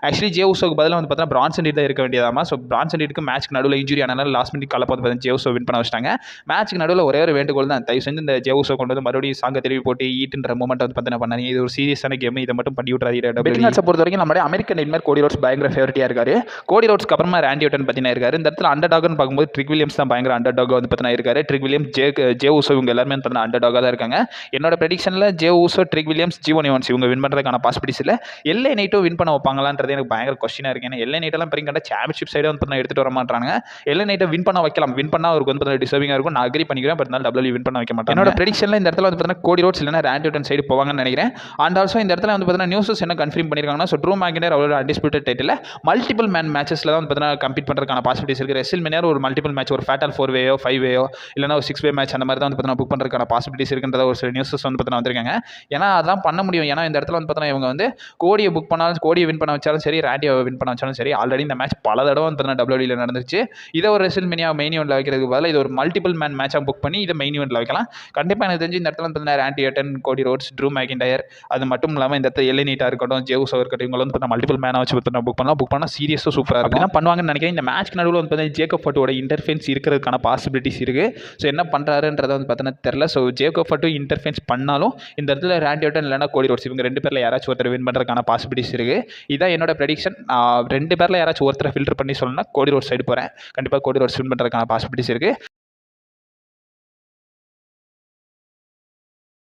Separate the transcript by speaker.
Speaker 1: Actually J உசோக்கு பதிலாக வந்து பார்த்தீங்கன்னா பிரான்சன் ரீட் தான் இருக்க வேண்டியதாமா. ஸோ பிரான்சன் ரீடுக்கு மேட்ச்க்கு நடுவில் இன்ஜுரி ஆனால லாஸ்ட் மினிட் கால பார்த்து பார்த்தீங்கன்னா ஜே உசோ வின் பண்ண வச்சிட்டாங்க. மேட்ச்க்கு நடுவில் ஒரே ஒரு வேண்டுகோள் தான், தயவு செஞ்சு இந்த ஜே உசோ கொண்டு வந்து மறுபடியும் சாங்க திருப்பி போட்டு ஈட்டுன்ற மூமெண்ட் வந்து பார்த்தீங்கன்னா பண்ணாங்க. இது ஒரு சீரியஸான கேம், இதை மட்டும் பண்ணி விட்றாதீங்க. பெட்டிங் ஆட்ஸை பொறுத்த வரைக்கும் நம்மளுடைய அமெரிக்கன் நைட்மேர் கோடி ரோட்ஸ் பயங்கர ஃபேவரட்டியாக இருக்காரு. கோடி ரோட்ஸ்க்கு அப்புறமா ராண்டி ஆர்டன் பார்த்தீங்கன்னா இருக்காரு. இந்த இடத்துல அண்டர் டாக்னு பார்க்கும்போது ட்ரிக் வில்லியம்ஸ் தான் பயங்கர அண்டர் டாக் வந்து பார்த்தீங்கன்னா இருக்காரு. ட்ரிக் வில்லியம்ஸ், ஜே உசோ இவங்க எல்லாருமே பார்த்தீங்கன்னா அண்டர் டாகாக தான் இருக்காங்க. என்னோட ப்ரெடிக்ஷனில் ஜே உசோ, ட்ரிக் வில்லியம்ஸ், ஜீவன் ஈவன்ஸ் இவங்க வின் பண்ணுறதுக்கான பாசிபிலிட்டிஸ் இல்லை. எல்ஏ நைட்டோ வின் பண்ண வைப்பாங்களான்றது எனக்கு பயங்கர கொஸ்டினாக இருக்கு. ஏன்னா எல்ஏ நைட்டெல்லாம் பெரிய கண்ட சாம்பியன்ஷிப் சைடு வந்து பார்த்தீங்கன்னா எடுத்துகிட்டு வர மாட்டாங்க. எல்ஏ நைட்டை வின் பண்ண வைக்கலாம், வின் பண்ணால் அவருக்கு வந்து பார்த்தீங்கன்னா டிசர்விங்காக இருக்கும். நான் அக்ரி பண்ணிக்கிறேன். பட் இருந்தாலும் டபிள்யூ வின் பண்ண வைக்க மாட்டேன். என்னோட ப்ரெடிக்ஷனில் இந்த இடத்துல வந்து பார்த்தீங்கன்னா கோடி ரோட்ஸ் இல்லைனா ராண்டி ஆர்டன் சைடு போவாங்கன்னு நினைக்கிறேன். அண்ட் ஆல்சோ இந்த இடத்துல வந்து பார்த்தீங்கன்னா நியூஸஸ் என்ன கன்ஃபார்ம் பண்ணியிருக்காங்கன்னா, ஸோ ட்ரூ மேக்கினர் அவரோட அன்டிஸ்பியூட்டட் டைட்டில் மல்டிபிள் மேன் மேட்சஸில் தான் வந்து பார்த்தீங்கன்னா கம்ப்ளீட் பண்ணுறதுக்கான பாசிபிலிட்டிஸ் இருக்குது. ரெஸ்ல்மேனியாவில் ஒரு மல்டிபிள் மேட்ச், ஒரு ஃபேட்டல் 4-வேயோ 5-வேயோ இல்லைனா ஒரு 6-வே மேட்ச் அந்த மாதிரி தான் வந்து பார்த்தீங்கன்னா புக் பண்ணுறதுக்கான பாசிபிலிட்டிஸ் இருக்குன்றத ஒரு சில நியூஸஸ் வந்து பார்த்தீங்கன்னா வந்திருக்காங்க. ஏன்னா அதெல்லாம் பண்ண முடியும். ஏன்னா இந்த இடத்துல வந்து பார்த்தீங்கன்னா இவங்க வந்து கோடியை புக் பண்ணாலும், கோடியை வின் பண்ண வச்சாலும் சரி, ராண்டியை வின் பண்ண வச்சாலும் சரி, ஆல்ரெடி இந்த மேட்ச் பல தடவை வந்து பார்த்தீங்கன்னா டபிள்யூல நடந்துச்சு. இதை ஒரு ரெஸ்ல்மேனியா மெயின் ஈவெண்ட்டில் வைக்கிறதுக்கு பதிலாக இது ஒரு மல்டிபிள் மேன் மேட்சாக புக் பண்ணி இதை மெயின் ஈவெண்ட்டில் வைக்கலாம். கண்டிப்பாக எனக்கு தெரிஞ்சு இந்த இடத்துல வந்து பார்த்தீங்கன்னா Randy Orton, Cody Rhodes, Drew McIntyre, அது மட்டும் இல்லாமல் இந்த இடத்துல எல்ஏ நைட்டாக இருக்கட்டும், ஜே உசோ இருக்கட்டும், இவங்க வந்து பார்த்தீங்கன்னா மல்டிபிள் மேனாக வச்சு புக் பண்ணால் சீரியஸாக சூப்பராக இருக்கும். தான் பண்ணுவாங்கன்னு நினைக்கிறேன். இந்த மேட்ச்க்கு நடுவில் வந்து பார்த்தீங்கன்னா ஜேக்கப் ஃபட்டோட இன்டர்ஃபென்ஸ் இருக்கிறதுக்கான பாசிபிலிட்டிஸ் இருக்குது. ஸோ என்ன பண்ணுறாருன்றதை வந்து பார்த்தீங்கன்னா தெரில. ஸோ ஜேக்கப் ஃபட்டோ இன்டர்ஃபென்ஸ் பண்ணாலும் இந்த இடத்துல ராண்டி ஆர்டன் இல்லைனா கோடி ரோட்ஸ் இவங்க ரெண்டு பேரில் யாராச்சும் ஒருத்தர் வின் பண்ணுறதுக்கான பாசிபிலிட்டிஸ் இருக்குது. இதான் என்னோட ப்ரெடிக்ஷன். ரெண்டு பேரில் யாராச்சும் ஒருத்தரை ஃபில்டர் பண்ணி சொல்லணும்னா கோடி ரோட்ஸ் சைடு போகிறேன். கண்டிப்பாக கோடி ரோட்ஸ் வின் பண்ணுறதுக்கான பாசிபிலிட்டிஸ் இருக்குது.